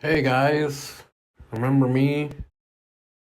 Hey guys, remember me?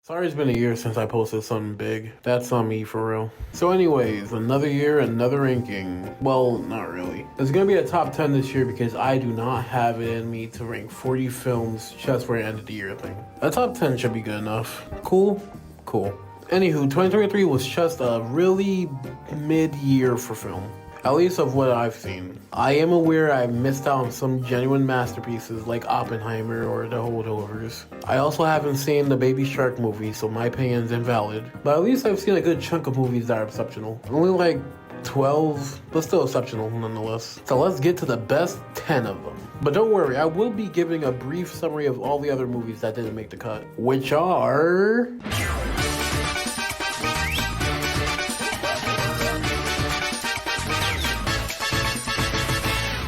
Sorry it's been a year since I posted something big. That's on me for real. So anyways, another year, another ranking. Well, not really. There's gonna be a top 10 this year because I do not have it in me to rank 40 films just for an end of the year thing. A top 10 should be good enough. Cool? Cool. Anywho, 2023 was just a really mid-year for film. At least of what I've seen. I am aware I missed out on some genuine masterpieces like Oppenheimer or The Holdovers. I also haven't seen the Baby Shark movie, so my opinion's invalid. But at least I've seen a good chunk of movies that are exceptional. Only like 12, but still exceptional nonetheless. So let's get to the best 10 of them. But don't worry, I will be giving a brief summary of all the other movies that didn't make the cut, which are...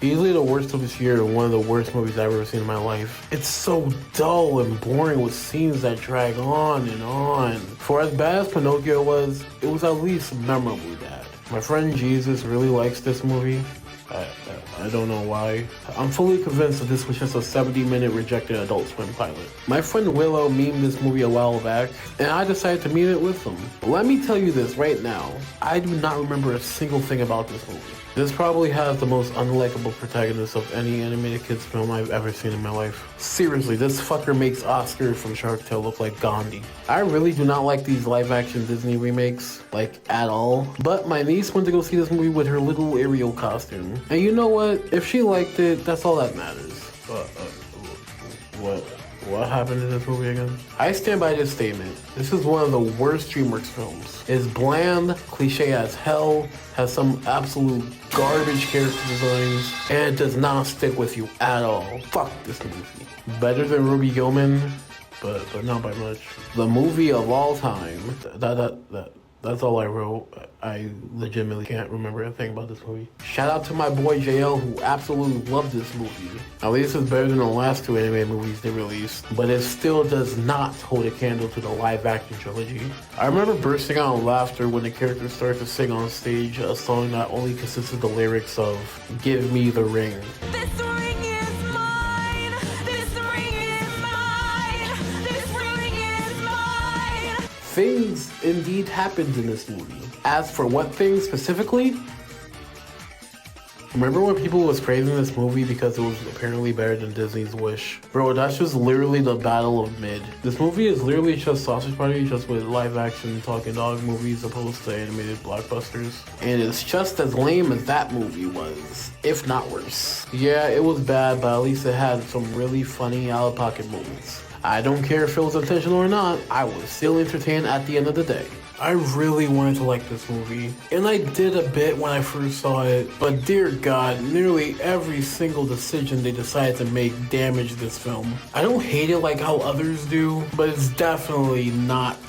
easily the worst of this year and one of the worst movies I've ever seen in my life. It's so dull and boring with scenes that drag on and on. For as bad as Pinocchio was, it was at least memorably bad. My friend Jesus really likes this movie. I don't know why. I'm fully convinced that this was just a 70-minute rejected Adult Swim pilot. My friend Willow memed this movie a while back, and I decided to meme it with him. But let me tell you this right now, I do not remember a single thing about this movie. This probably has the most unlikable protagonist of any animated kids film I've ever seen in my life. Seriously, this fucker makes Oscar from Shark Tale look like Gandhi. I really do not like these live-action Disney remakes, like, at all. But my niece went to go see this movie with her little Ariel costume. And you know what? If she liked it, that's all that matters. What happened in this movie again? I stand by this statement. This is one of the worst DreamWorks films. It's bland, cliche as hell, has some absolute garbage character designs, and it does not stick with you at all. Fuck this movie. Better than Ruby Gilman, but not by much. The movie of all time. That's all I wrote. I legitimately can't remember a thing about this movie. Shout out to my boy JL who absolutely loved this movie. At least it's better than the last two anime movies they released, but it still does not hold a candle to the live action trilogy. I remember bursting out in laughter when the character started to sing on stage a song that only consists of the lyrics of "Give Me the Ring." This ring is mine. This ring is mine. This ring is mine. Things indeed happened in this movie. As for what things specifically, remember when people was praising this movie because it was apparently better than Disney's Wish? Bro, that's just literally the battle of mid. This movie is literally just Sausage Party, just with live action talking dog movies opposed to animated blockbusters. And it's just as lame as that movie was, if not worse. Yeah, it was bad, but at least it had some really funny out-of-pocket moments. I don't care if it was intentional or not, I was still entertained at the end of the day. I really wanted to like this movie, and I did a bit when I first saw it, but dear God, nearly every single decision they decided to make damaged this film. I don't hate it like how others do, but it's definitely not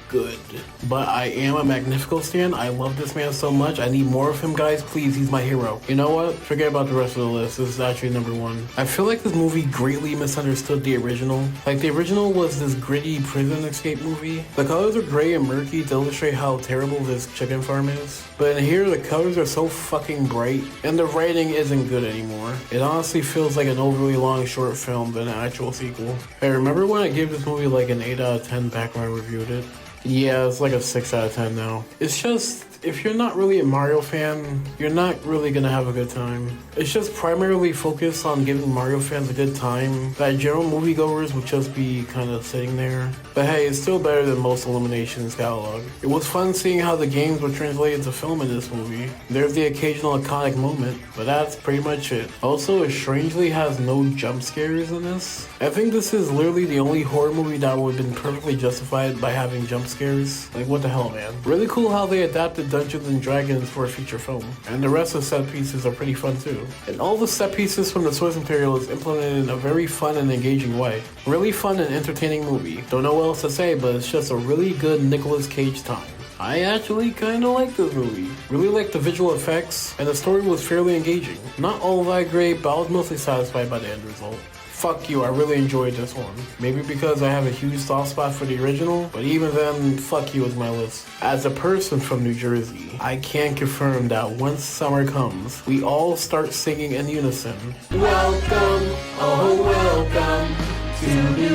good. But I am a Magnifico stan. I love this man so much. I need more of him, guys. Please, he's my hero. You know what? Forget about the rest of the list. This is actually number one. I feel like this movie greatly misunderstood the original. Like, the original was this gritty prison escape movie. The colors are gray and murky to illustrate how terrible this chicken farm is. But in here, the colors are so fucking bright, and the writing isn't good anymore. It honestly feels like an overly long short film than an actual sequel. Hey, remember when I gave this movie like an 8 out of 10 back when I reviewed it? Yeah, it's like a 6 out of 10 now. It's just, if you're not really a Mario fan, you're not really gonna have a good time. It's just primarily focused on giving Mario fans a good time, that general moviegoers would just be kind of sitting there. But hey, it's still better than most Illumination's catalog. It was fun seeing how the games were translated to film in this movie. There's the occasional iconic moment, but that's pretty much it. Also, it strangely has no jump scares in this. I think this is literally the only horror movie that would have been perfectly justified by having jump scares. Like, what the hell, man? Really cool how they adapted Dungeons and Dragons for a feature film. And the rest of the set pieces are pretty fun too. And all the set pieces from the source material is implemented in a very fun and engaging way. Really fun and entertaining movie. Don't know what else to say, but it's just a really good Nicolas Cage time. I actually kinda like this movie. Really liked the visual effects, and the story was fairly engaging. Not all that great, but I was mostly satisfied by the end result. Fuck you, I really enjoyed this one. Maybe because I have a huge soft spot for the original, but even then, fuck you is my list. As a person from New Jersey, I can confirm that once summer comes, we all start singing in unison. Welcome, oh welcome,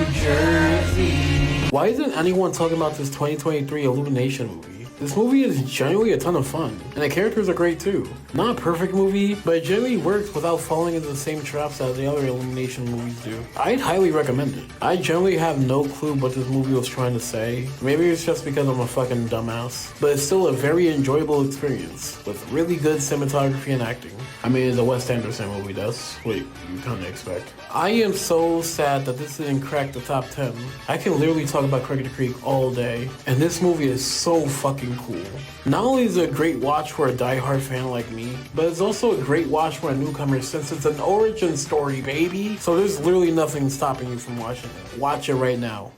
New Jersey. Why isn't anyone talking about this 2023 Illumination movie? This movie is genuinely a ton of fun, and the characters are great too. Not a perfect movie, but it generally works without falling into the same traps as the other Illumination movies do. I'd highly recommend it. I generally have no clue what this movie was trying to say. Maybe it's just because I'm a fucking dumbass, but it's still a very enjoyable experience with really good cinematography and acting. I mean, it's a Wes Anderson movie, that's what you kinda expect. I am so sad that this didn't crack the top 10. I can literally talk about Craig the Creek all day, and this movie is so fucking cool. Not only is it a great watch for a diehard fan like me, but it's also a great watch for a newcomer since it's an origin story, baby. So there's literally nothing stopping you from watching it. Watch it right now.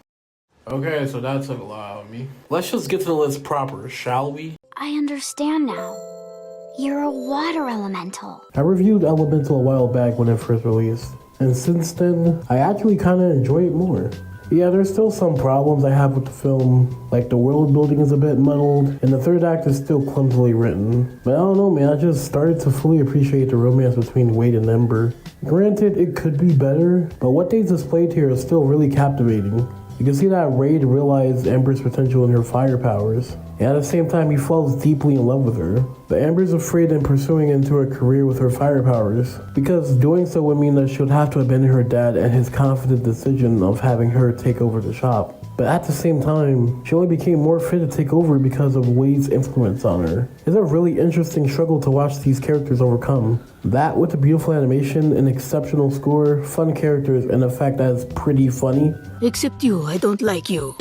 Okay, so that took a lot out of me. Let's just get to the list proper, shall we? I understand now. You're a water elemental. I reviewed Elemental a while back when it first released, and since then, I actually kinda enjoy it more. Yeah, there's still some problems I have with the film, like the world building is a bit muddled, and the third act is still clumsily written. But I don't know, man, I just started to fully appreciate the romance between Wade and Ember. Granted, it could be better, but what they displayed here is still really captivating. You can see that Wade realized Ember's potential in her fire powers, and at the same time he falls deeply in love with her. But Amber's afraid in pursuing into a career with her fire powers, because doing so would mean that she would have to abandon her dad and his confident decision of having her take over the shop. But at the same time, she only became more fit to take over because of Wade's influence on her. It's a really interesting struggle to watch these characters overcome. That with the beautiful animation, an exceptional score, fun characters, and the fact that it's pretty funny. Except you, I don't like you.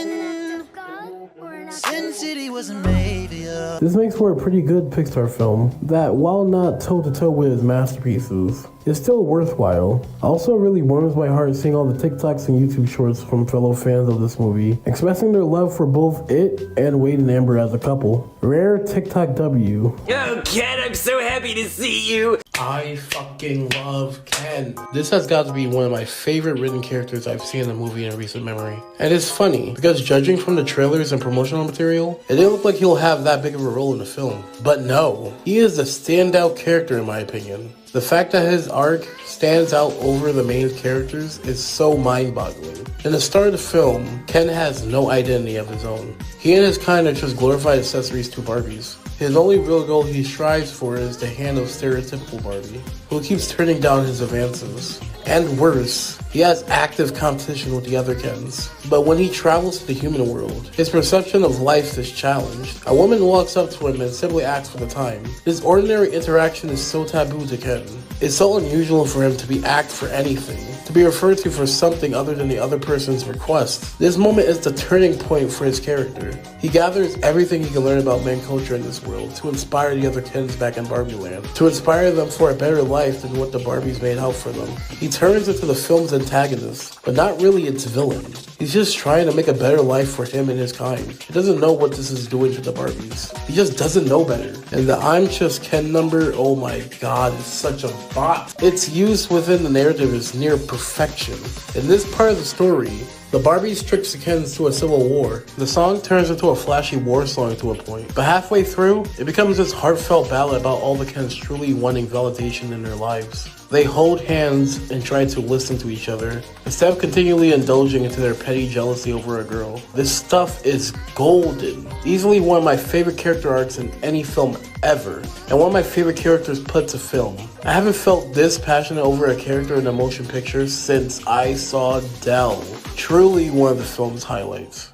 This makes for a pretty good Pixar film that, while not toe-to-toe with his masterpieces, is still worthwhile. Also, it really warms my heart seeing all the TikToks and YouTube shorts from fellow fans of this movie, expressing their love for both it and Wade and Amber as a couple. Rare TikTok W. Oh, Ken, I'm so happy to see you! I fucking love Ken. This has got to be one of my favorite written characters I've seen in a movie in recent memory. And it's funny, because judging from the trailers and promotional material, it didn't look like he'll have that big of a role in the film. But no, he is a standout character in my opinion. The fact that his arc stands out over the main characters is so mind-boggling. In the start of the film, Ken has no identity of his own. He and his kind are just glorified accessories to Barbies. His only real goal he strives for is the hand of stereotypical Barbie, who keeps turning down his advances. And worse, he has active competition with the other Kens. But when he travels to the human world, his perception of life is challenged. A woman walks up to him and simply asks for the time. This ordinary interaction is so taboo to Ken. It's so unusual for him to be asked for anything, to be referred to for something other than the other person's request. This moment is the turning point for his character. He gathers everything he can learn about man culture in this world to inspire the other Kens back in Barbie Land, to inspire them for a better life than what the Barbies made out for them. He turns into the film's antagonist, but not really its villain. He's just trying to make a better life for him and his kind. He doesn't know what this is doing to the Barbies. He just doesn't know better. And the I'm Just Ken number, oh my god, it's such a bop. Its use within the narrative is near perfection. In this part of the story, the Barbies tricks the Kens to a civil war. The song turns into a flashy war song to a point, but halfway through, it becomes this heartfelt ballad about all the Kens truly wanting validation in their lives. They hold hands and try to listen to each other, instead of continually indulging into their petty jealousy over a girl. This stuff is golden. Easily one of my favorite character arcs in any film ever, and one of my favorite characters put to film. I haven't felt this passionate over a character in a motion picture since I saw Dell. Truly one of the film's highlights.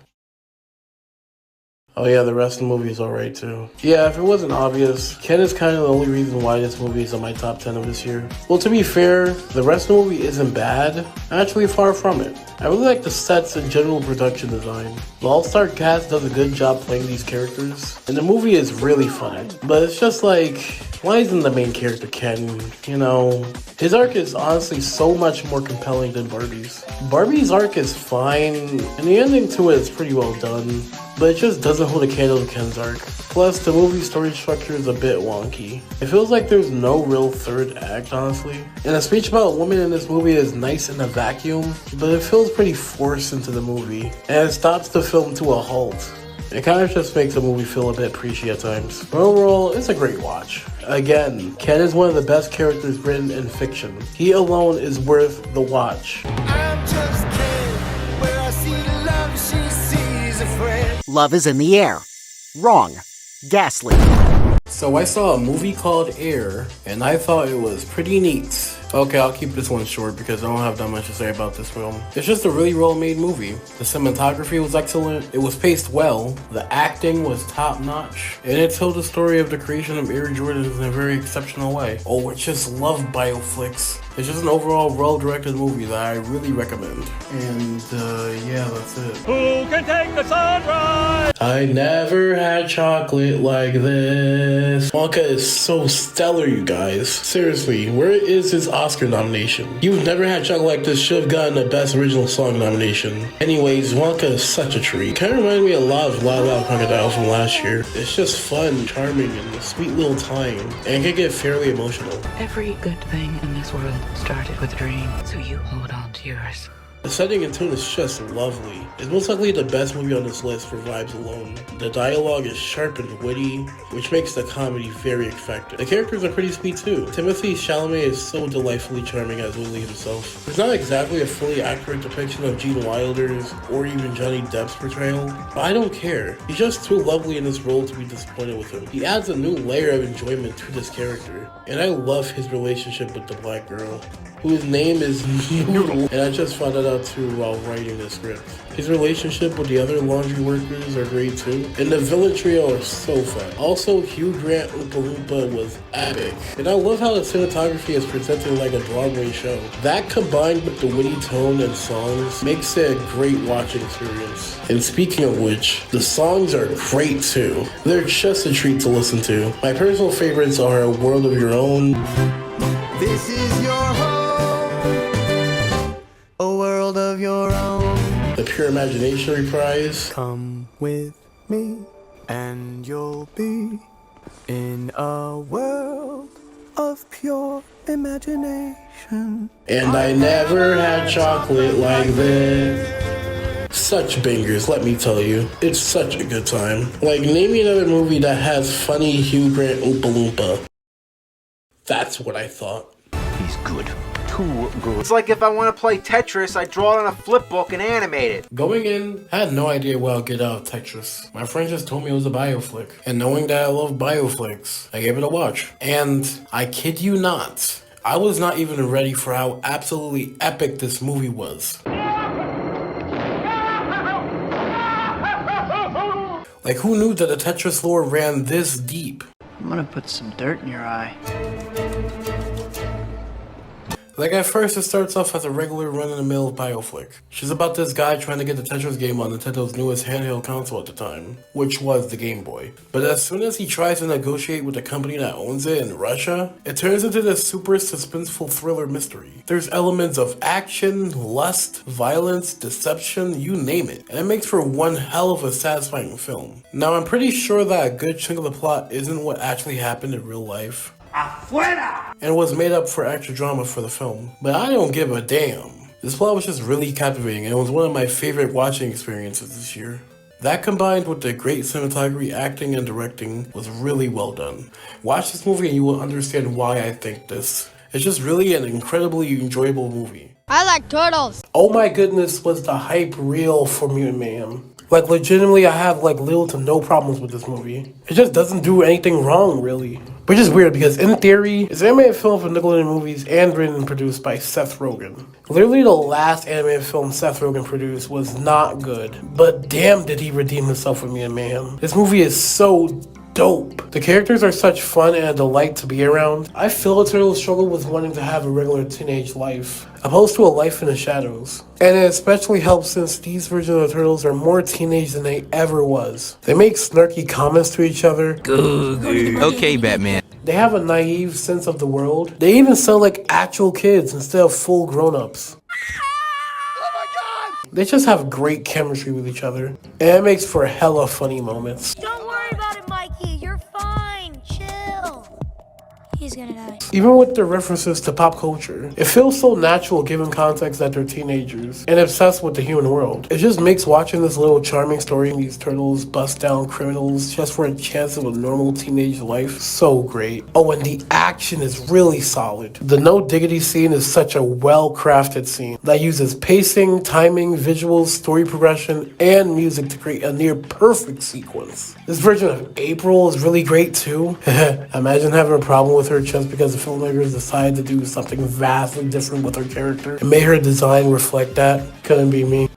Oh yeah, the rest of the movie is alright too. Yeah, if it wasn't obvious, Ken is kind of the only reason why this movie is on my top 10 of this year. Well, to be fair, the rest of the movie isn't bad. Actually, far from it. I really like the sets and general production design. The all-star cast does a good job playing these characters, and the movie is really fun. But it's just like, why isn't the main character Ken? You know, his arc is honestly so much more compelling than Barbie's. Barbie's arc is fine, and the ending to it is pretty well done, but it just doesn't hold a candle to Ken's arc. Plus, the movie's story structure is a bit wonky. It feels like there's no real third act, honestly. And the speech about women in this movie is nice in a vacuum, but it feels pretty forced into the movie, and it stops the film to a halt. It kind of just makes the movie feel a bit preachy at times. But overall, it's a great watch. Again, Ken is one of the best characters written in fiction. He alone is worth the watch. I'm just Ken. Love is in the air. Wrong. Ghastly. So I saw a movie called Air, and I thought it was pretty neat. Okay, I'll keep this one short because I don't have that much to say about this film. It's just a really well-made movie. The cinematography was excellent, it was paced well, the acting was top-notch, and it told the story of the creation of Air Jordans in a very exceptional way. Oh, I just love bioflicks. It's just an overall well-directed movie that I really recommend. And, yeah, that's it. Who can take the sunrise? I never had chocolate like this. Wonka is so stellar, you guys. Seriously, where is his Oscar nomination? You've never had chocolate like this should have gotten a Best Original Song nomination. Anyways, Wonka is such a treat. Kind of reminded me a lot of Wild Wild Crocodile from last year. It's just fun, charming, and a sweet little time. And it can get fairly emotional. Every good thing in this world started with a dream, so you hold on to yours. The setting and tone is just lovely. It's most likely the best movie on this list for vibes alone. The dialogue is sharp and witty, which makes the comedy very effective. The characters are pretty sweet too. Timothy Chalamet is so delightfully charming as Willie himself. It's not exactly a fully accurate depiction of Gene Wilder's or even Johnny Depp's portrayal, but I don't care. He's just too lovely in this role to be disappointed with him. He adds a new layer of enjoyment to this character, and I love his relationship with the black girl, whose name is Noodle, and I just found that out too while writing the script. His relationship with the other laundry workers are great too, and the villain trio are so fun. Also, Hugh Grant Oompa Loompa was epic, and I love how the cinematography is presented like a Broadway show. That combined with the witty tone and songs makes it a great watching experience. And speaking of which, the songs are great too. They're just a treat to listen to. My personal favorites are A World of Your Own, This is your home, a world of your own. The Pure Imagination reprise, Come with me, and you'll be in a world of pure imagination. and I Never Had Chocolate Like This. Such bangers, let me tell you. It's such a good time. Like, name me another movie that has funny Hugh Grant Oompa Loompa. That's what I thought. He's good. Too good. It's like if I want to play Tetris, I draw it on a flip book and animate it. Going in, I had no idea what I'll get out of Tetris. My friend just told me it was a bioflick. And knowing that I love bioflicks, I gave it a watch. And I kid you not, I was not even ready for how absolutely epic this movie was. Like, who knew that the Tetris lore ran this deep? I'm gonna put some dirt in your eye. Like, at first it starts off as a regular run-of-the-mill bioflick. She's about this guy trying to get the Tetris game on Nintendo's newest handheld console at the time, which was the Game Boy. But as soon as he tries to negotiate with the company that owns it in Russia, it turns into this super suspenseful thriller mystery. There's elements of action, lust, violence, deception, you name it, and it makes for one hell of a satisfying film. Now, I'm pretty sure that a good chunk of the plot isn't what actually happened in real life, and was made up for extra drama for the film. But I don't give a damn. This plot was just really captivating, and it was one of my favorite watching experiences this year. That combined with the great cinematography, acting, and directing was really well done. Watch this movie and you will understand why I think this. It's just really an incredibly enjoyable movie. I like turtles. Oh my goodness, was the hype real for Mutant Mayhem. Like, legitimately, I have, like, little to no problems with this movie. It just doesn't do anything wrong, really. Which is weird, because in theory, it's an animated film for Nickelodeon Movies and written and produced by Seth Rogen. Literally, the last animated film Seth Rogen produced was not good. But damn, did he redeem himself with Mutant Mayhem. This movie is so dope. The characters are such fun and a delight to be around. I feel a turtle struggle with wanting to have a regular teenage life, opposed to a life in the shadows. And it especially helps since these versions of the turtles are more teenage than they ever was. They make snarky comments to each other. Okay, Batman. They have a naive sense of the world. They even sound like actual kids instead of full grown-ups. They just have great chemistry with each other, and it makes for hella funny moments. Don't worry about it, Mikey. You're fine. Chill. He's gonna die. Even with their references to pop culture, it feels so natural given context that they're teenagers and obsessed with the human world. It just makes watching this little charming story and these turtles bust down criminals just for a chance of a normal teenage life so great. Oh, and the action is really solid. The no diggity scene is such a well-crafted scene that uses pacing, timing, visuals, story progression, and music to create a near perfect sequence. This version of April is really great too. Imagine having a problem with her just because the filmmakers decided to do something vastly different with her character and made her design reflect that. Couldn't be me.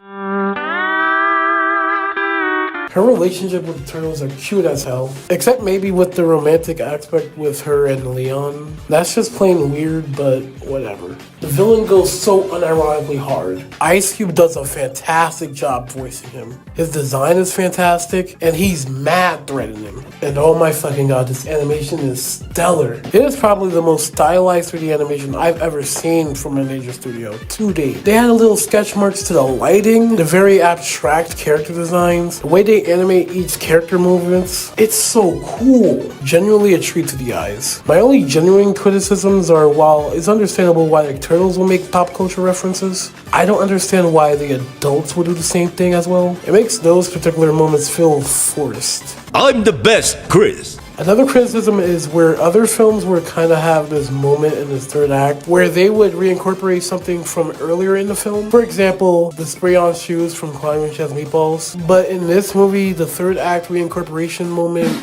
Her relationship with the turtles are cute as hell, except maybe with the romantic aspect with her and Leon. That's just plain weird, but whatever. The villain goes so unironically hard. Ice Cube does a fantastic job voicing him. His design is fantastic, and he's mad threatening. And oh my fucking god, this animation is stellar. It is probably the most stylized 3D animation I've ever seen from a major studio to date. They had a little sketch marks to the lighting, the very abstract character designs, the way they animate each character movements. It's so cool. Genuinely a treat to the eyes. My only genuine criticisms are, while it's understandable why the turtles will make pop culture references, I don't understand why the adults will do the same thing as well. It makes those particular moments feel forced. I'm the best, Chris. Another criticism is where other films would kind of have this moment in this third act where they would reincorporate something from earlier in the film. For example, the spray-on shoes from Climbing Chess Meatballs. But in this movie, the third act reincorporation moment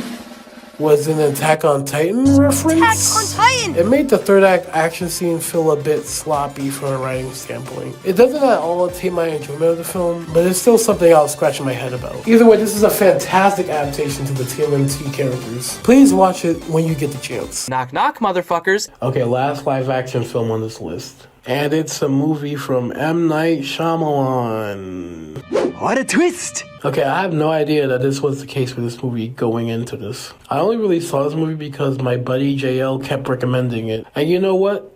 was an Attack on Titan reference. Attack on Titan! It made the third act action scene feel a bit sloppy from a writing standpoint. It doesn't at all take my enjoyment of the film, but it's still something I was scratching my head about. Either way, this is a fantastic adaptation to the TMNT characters. Please watch it when you get the chance. Knock knock, motherfuckers. Okay, last live action film on this list. And it's a movie from M. Night Shyamalan. What a twist! Okay, I have no idea that this was the case for this movie going into this. I only really saw this movie because my buddy JL kept recommending it. And you know what?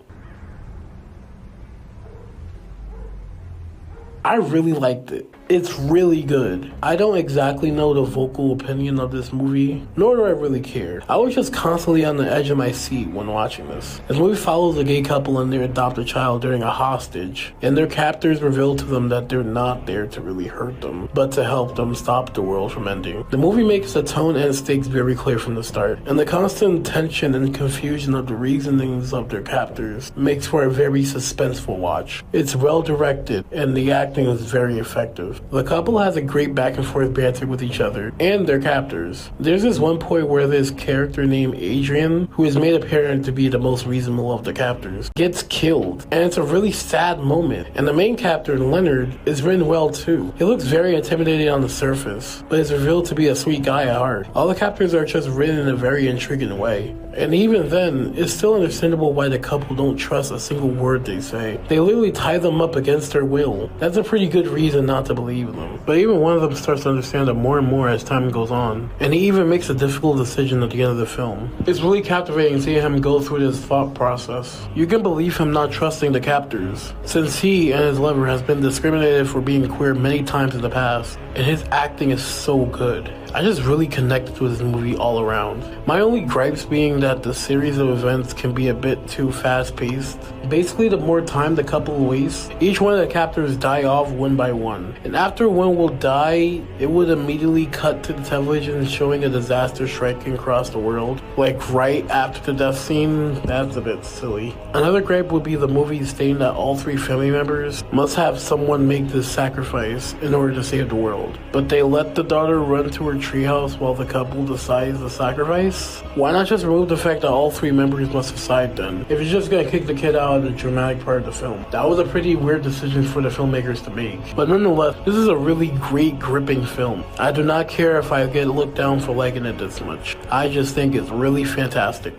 I really liked it. It's really good. I don't exactly know the vocal opinion of this movie, nor do I really care. I was just constantly on the edge of my seat when watching this. This movie follows a gay couple and their adopted child during a hostage, and their captors reveal to them that they're not there to really hurt them, but to help them stop the world from ending. The movie makes the tone and stakes very clear from the start, and the constant tension and confusion of the reasonings of their captors makes for a very suspenseful watch. It's well directed, and the acting is very effective. The couple has a great back and forth banter with each other and their captors. There's this one point where this character named Adrian, who is made apparent to be the most reasonable of the captors, gets killed, and it's a really sad moment. And the main captor, Leonard, is written well too. He looks very intimidating on the surface, but is revealed to be a sweet guy at heart. All the captors are just written in a very intriguing way. And even then, it's still understandable why the couple don't trust a single word they say. They literally tie them up against their will. That's a pretty good reason not to believe them. But even one of them starts to understand it more and more as time goes on. And he even makes a difficult decision at the end of the film. It's really captivating seeing him go through this thought process. You can believe him not trusting the captors, since he and his lover has been discriminated for being queer many times in the past. And his acting is so good. I just really connected with this movie all around. My only gripes being that the series of events can be a bit too fast-paced. Basically, the more time the couple wastes, each one of the captors die off one by one. And after one will die, it would immediately cut to the television showing a disaster striking across the world. Like right after the death scene, that's a bit silly. Another gripe would be the movie stating that all three family members must have someone make this sacrifice in order to save the world. But they let the daughter run to her treehouse while the couple decides to sacrifice? Why not just remove the fact that all three members must decide then? If you're just gonna kick the kid out of the dramatic part of the film. That was a pretty weird decision for the filmmakers to make. But nonetheless, this is a really great, gripping film. I do not care if I get looked down for liking it this much. I just think it's really fantastic.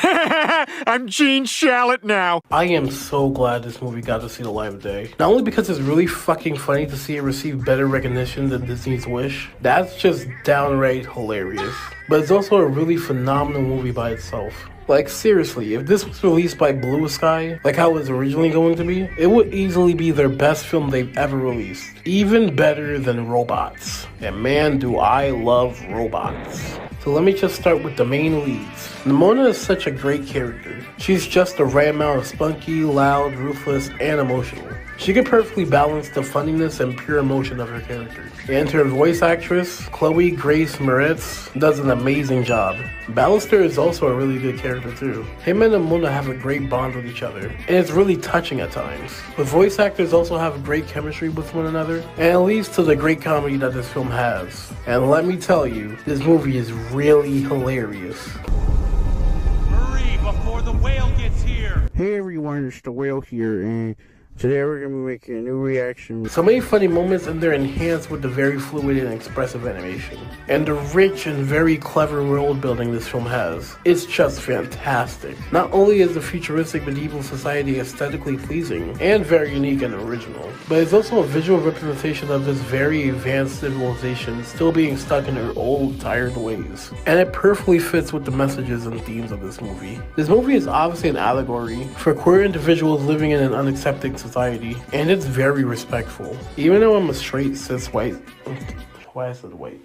I'm Gene Shalit now. I am so glad this movie got to see the light of day. Not only because it's really fucking funny to see it receive better recognition than Disney's Wish, that's just downright hilarious, but it's also a really phenomenal movie by itself. Like seriously, if this was released by Blue Sky, like how it was originally going to be, it would easily be their best film they've ever released. Even better than Robots. And man, do I love Robots. So let me just start with the main leads. Nimona is such a great character. She's just the right amount of spunky, loud, ruthless, and emotional. She can perfectly balance the funniness and pure emotion of her character. And her voice actress, Chloe Grace Moretz, does an amazing job. Ballister is also a really good character too. Him and Nimona have a great bond with each other, and it's really touching at times. The voice actors also have great chemistry with one another, and it leads to the great comedy that this film has. And let me tell you, this movie is really hilarious. Hurry before the whale gets here! Hey everyone, it's the whale here, and today we're going to be making a new reaction. So many funny moments, and they're enhanced with the very fluid and expressive animation. And the rich and very clever world building this film has. It's just fantastic. Not only is the futuristic medieval society aesthetically pleasing and very unique and original, but it's also a visual representation of this very advanced civilization still being stuck in their old, tired ways. And it perfectly fits with the messages and themes of this movie. This movie is obviously an allegory for queer individuals living in an unaccepting society, and it's very respectful. Even though I'm a straight cis white, why I said white?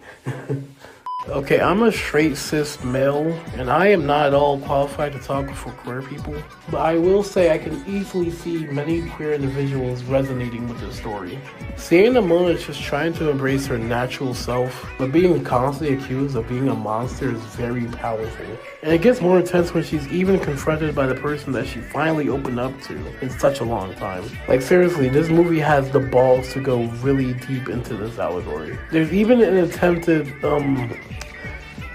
Okay, I'm a straight cis male, and I am not at all qualified to talk for queer people, but I will say I can easily see many queer individuals resonating with this story. Seeing Nimona just trying to embrace her natural self, but being constantly accused of being a monster is very powerful. And it gets more intense when she's even confronted by the person that she finally opened up to in such a long time. Like seriously, this movie has the balls to go really deep into this allegory. There's even an attempted,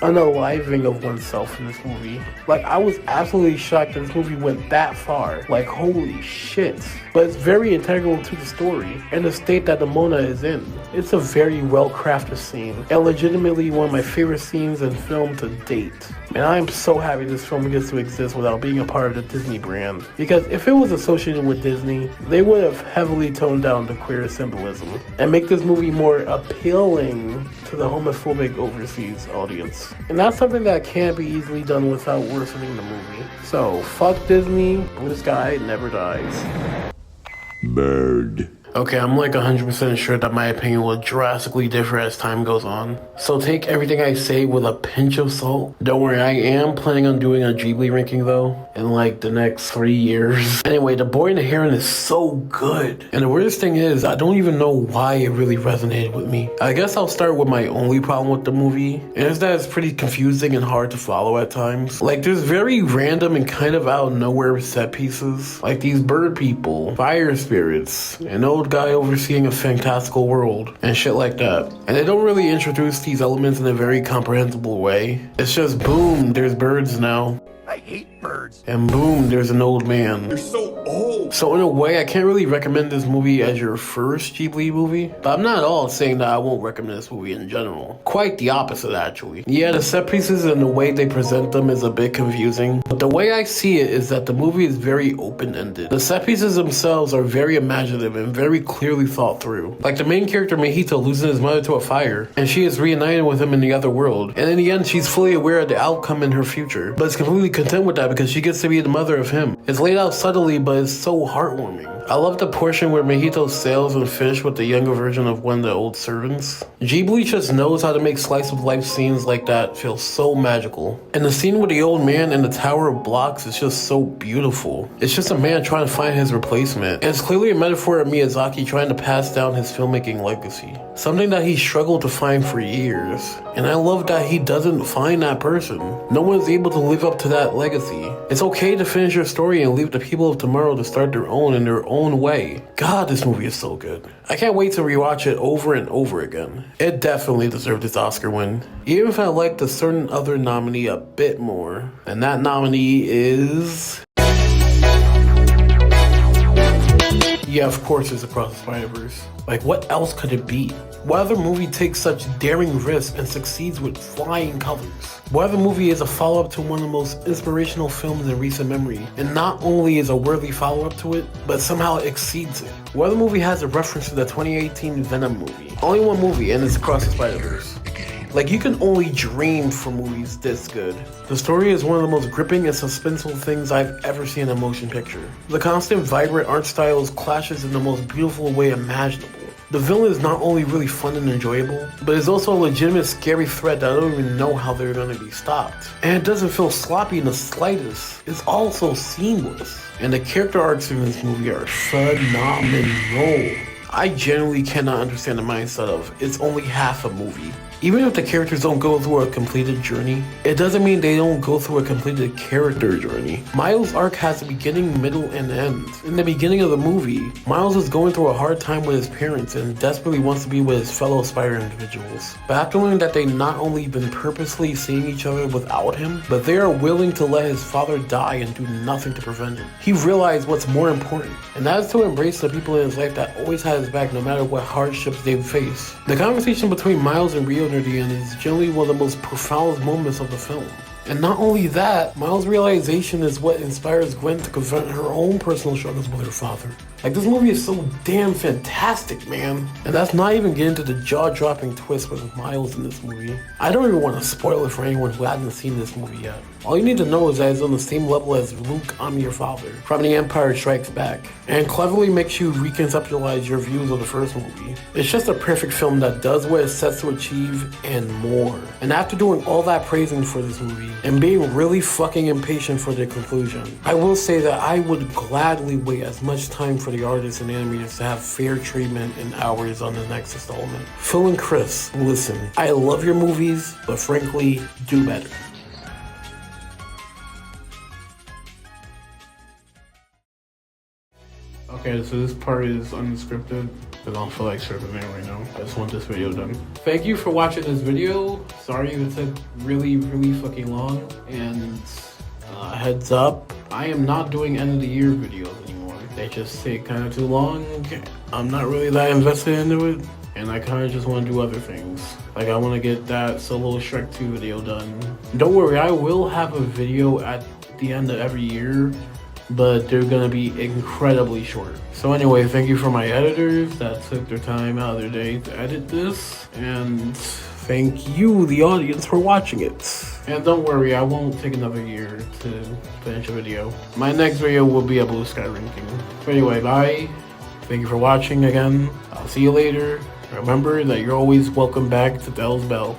unaliving of oneself in this movie. Like, I was absolutely shocked that this movie went that far. Like, holy shit. But it's very integral to the story and the state that Nimona is in. It's a very well-crafted scene, and legitimately one of my favorite scenes in film to date. And I am so happy this film gets to exist without being a part of the Disney brand. Because if it was associated with Disney, they would have heavily toned down the queer symbolism and make this movie more appealing to the homophobic overseas audience. And that's something that can't be easily done without worsening the movie. So, fuck Disney, blue sky never dies. Bird. Okay, I'm like 100% sure that my opinion will drastically differ as time goes on. So take everything I say with a pinch of salt. Don't worry, I am planning on doing a Ghibli ranking though, in like the next 3 years. Anyway, The Boy and the Heron is so good. And the weirdest thing is, I don't even know why it really resonated with me. I guess I'll start with my only problem with the movie, and it's that it's pretty confusing and hard to follow at times. Like, there's very random and kind of out of nowhere set pieces, like these bird people, fire spirits, an old guy overseeing a fantastical world, and shit like that. And they don't really introduce these elements in a very comprehensible way. It's just boom, there's birds now. I hate birds. And boom, there's an old man. You're so old. So in a way, I can't really recommend this movie as your first Ghibli movie, but I'm not at all saying that I won't recommend this movie in general. Quite the opposite, actually. Yeah, the set pieces and the way they present them is a bit confusing, but the way I see it is that the movie is very open-ended. The set pieces themselves are very imaginative and very clearly thought through. Like the main character Mejito losing his mother to a fire, and she is reunited with him in the other world, and in the end, she's fully aware of the outcome in her future, but is completely content with that because she gets to be the mother of him. It's laid out subtly, but it's so heartwarming. I love the portion where Mejito sails and fish with the younger version of one of the old servants. Ghibli just knows how to make slice of life scenes like that feel so magical. And the scene with the old man in the Tower of Blocks is just so beautiful. It's just a man trying to find his replacement. And it's clearly a metaphor of Miyazaki trying to pass down his filmmaking legacy. Something that he struggled to find for years. And I love that he doesn't find that person. No one's able to live up to that legacy. It's okay to finish your story and leave the people of tomorrow to start their own in their own way. God, this movie is so good. I can't wait to rewatch it over and over again. It definitely deserved its Oscar win. Even if I liked a certain other nominee a bit more. And that nominee is... yeah, of course it's Across the Spider-Verse. Like, what else could it be? What other movie takes such daring risks and succeeds with flying colors? What other movie is a follow-up to one of the most inspirational films in recent memory, and not only is a worthy follow-up to it, but somehow exceeds it? What other movie has a reference to the 2018 Venom movie? Only one movie, and it's Across the Spider-Verse. Like, you can only dream for movies this good. The story is one of the most gripping and suspenseful things I've ever seen in a motion picture. The constant, vibrant art styles clashes in the most beautiful way imaginable. The villain is not only really fun and enjoyable, but it's also a legitimate scary threat that I don't even know how they're gonna be stopped. And it doesn't feel sloppy in the slightest. It's also seamless. And the character arcs in this movie are phenomenal. I genuinely cannot understand the mindset of it's only half a movie. Even if the characters don't go through a completed journey, it doesn't mean they don't go through a completed character journey. Miles' arc has a beginning, middle, and end. In the beginning of the movie, Miles is going through a hard time with his parents and desperately wants to be with his fellow spider individuals. But after learning that they not only been purposely seeing each other without him, but they are willing to let his father die and do nothing to prevent it, he realized what's more important, and that is to embrace the people in his life that always had his back no matter what hardships they face. The conversation between Miles and Rio near the end is generally one of the most profound moments of the film. And not only that, Miles' realization is what inspires Gwen to confront her own personal struggles with her father. Like, this movie is so damn fantastic, man. And that's not even getting to the jaw-dropping twist with Miles in this movie. I don't even want to spoil it for anyone who hasn't seen this movie yet. All you need to know is that it's on the same level as Luke, I'm Your Father from The Empire Strikes Back, and cleverly makes you reconceptualize your views of the first movie. It's just a perfect film that does what it sets to achieve and more. And after doing all that praising for this movie, and being really fucking impatient for the conclusion, I will say that I would gladly wait as much time for the artists and animators to have fair treatment and hours on the next installment. Phil and Chris, listen, I love your movies, but frankly, do better. Okay, so this part is unscripted. I don't feel like scripting it right now. I just want this video done. Thank you for watching this video. Sorry if it took really fucking long. And heads up, I am not doing end of the year videos anymore. They just take kind of too long. I'm not really that invested into it. And I kind of just want to do other things. Like, I want to get that solo Shrek 2 video done. Don't worry, I will have a video at the end of every year, but they're gonna be incredibly short. So anyway, thank you for my editors that took their time out of their day to edit this, and thank you, the audience, for watching it. And don't worry, I won't take another year to finish a video. My next video will be a Blue Sky ranking. So anyway, bye. Thank you for watching again. I'll see you later. Remember that you're always welcome back to Bell's Bell.